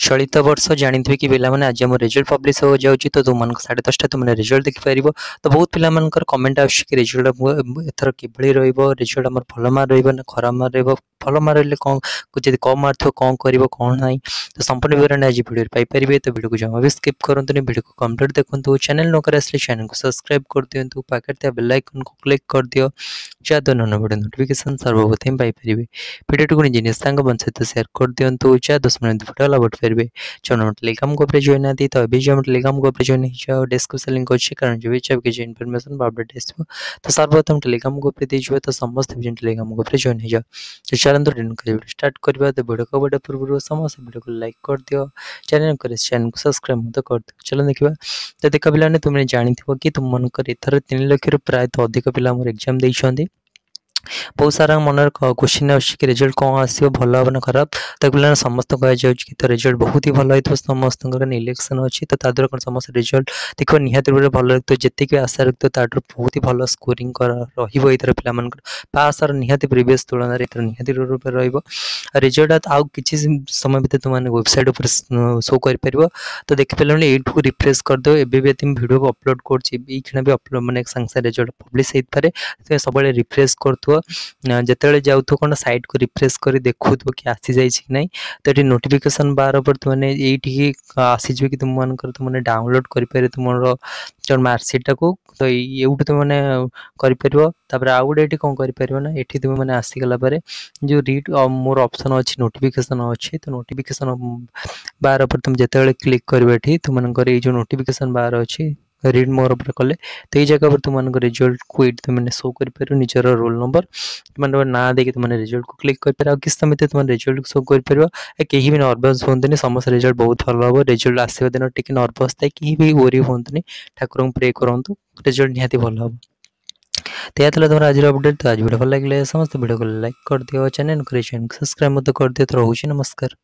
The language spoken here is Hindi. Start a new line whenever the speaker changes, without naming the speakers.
चलित वर्ष जानिथिबे कि पिलामाने आज आम रिजल्ट पब्लिश हो जाउची तो तुमन 10:30 तुमने रिजल्ट देखि परिबो। तो बहुत पिलामानकर कमेंट आछि कि रिजल्ट एथर किभଳି रहइबो, रिजल्ट हमर भल मार्क रहइबो ना खराब मार्क रहइबो, भल मार्क रहले कोन जदि कम मार्क थो कोन करिवो कोन नाही। तो संपूर्ण विवरण आज वीडियो पाई परिबे। तो वीडियो को जमा भी स्किप करंतु नि, वीडियो को कंप्लीट देखंतु। चैनल न करे असले चैनल को सब्सक्राइब कर दियंतु, पाखे ते बेल आइकन को क्लिक कर दियो जादो न वीडियो नोटिफिकेशन सर्वप्रथम पाई परिबे। वीडियो को निजे निस्तांग बन सहित शेयर कर दियंतु, जा 10 मिनट वीडियो लबट परिबे। चलो टेलीग्राम ग्रुप रे जॉइन आदि तो अभी जो टेलीग्राम ग्रुप रे जॉइन हो डिस्क्रिप्शन लिंक अच्छे कारण जो भी चाहिए कि इन्फॉर्मेशन अपडेट आसो तो सर्वप्रथम टेलीग्राम ग्रुप रे दीजिए तो समस्त भी टेलीग्राम ग्रुप रे जॉइन हो तो चलते वीडियो स्टार्ट करवा। तो वीडियो को बड़े पूर्व समस्त वीडियो को लाइक कर दियो, चैनल को सब्सक्राइब मत कर दियो। चलो देखा। तो देख पिलाने तुमने जानी कि तुम मनकर एथर 3 लाख प्राय अधिक पिला एग्जाम देइछन्ती। बहुत सारा मन क्वेश्चन कि रिजल्ट कौन आसो भल हम ना खराब। तो पे समस्त कह कि तो रिजल्ट बहुत ही भल हो समस्त इलेक्शन अच्छी तो ताद्वारा कौन समस्त रिजल्ट देखो निहत भल रखते जितने भी आशा रखते बहुत ही भल स्कोरिंग रही पे पासर निहत प्रिवियस तुलन निहत रूप रिजल्ट आउ कि समय भितर तुमने वेबसाइट उपर शो कर पार। तो देखिपारे यूट्यूब को रिफ्रेश करदे एवं तुम वीडियो को अपलोड कर भी अपलोड मैंने सागे रिजल्ट पब्लिश हो पारे सब रिफ्रेश कर जिते जाऊ कौन साइट को रिफ्रेश कर देखु कि आसी जाए कि नहीं। तो ये नोटिफिकेशन बार पर तुमने ये आसीज कि तुमने डाउनलोड कर तुम मार्कसीटा को तो ये तुमने कर आउ गोटे ये कौन कर ना ये तुम मैंने आसीगला जो रीड मोर ऑप्शन अच्छी नोटिफिकेशन अच्छी तो नोटिफिकेशन बार पर तुम जिते क्लिक कर तुम जो नोटिफिकेशन बार अच्छी रीड मोर पर कले तो ये जगह पर तुम रिजल्ट को ये तुमने शो कर निजर रोल नंबर तुम ना देखिए तुमने रिजल्ट को क्लिक कर किस समय तुम रिजल्ट को शो कर कहीं भी नर्भस हूँ समस्त रिजल्ट बहुत भल हम रिजल्ट आसवा दिन टी नर्भस थाए कहीं भी वरी हूँ ठाकुर प्रे करूँ रिजल्ट निहाती भल हम। तो यह तुम आज अपडेट। तो आज वीडियो भल लगे समस्त वीडियो को लाइक कर दियो, चैनल को सब्सक्राइब मत कर दियो। तो रोचे नमस्कार।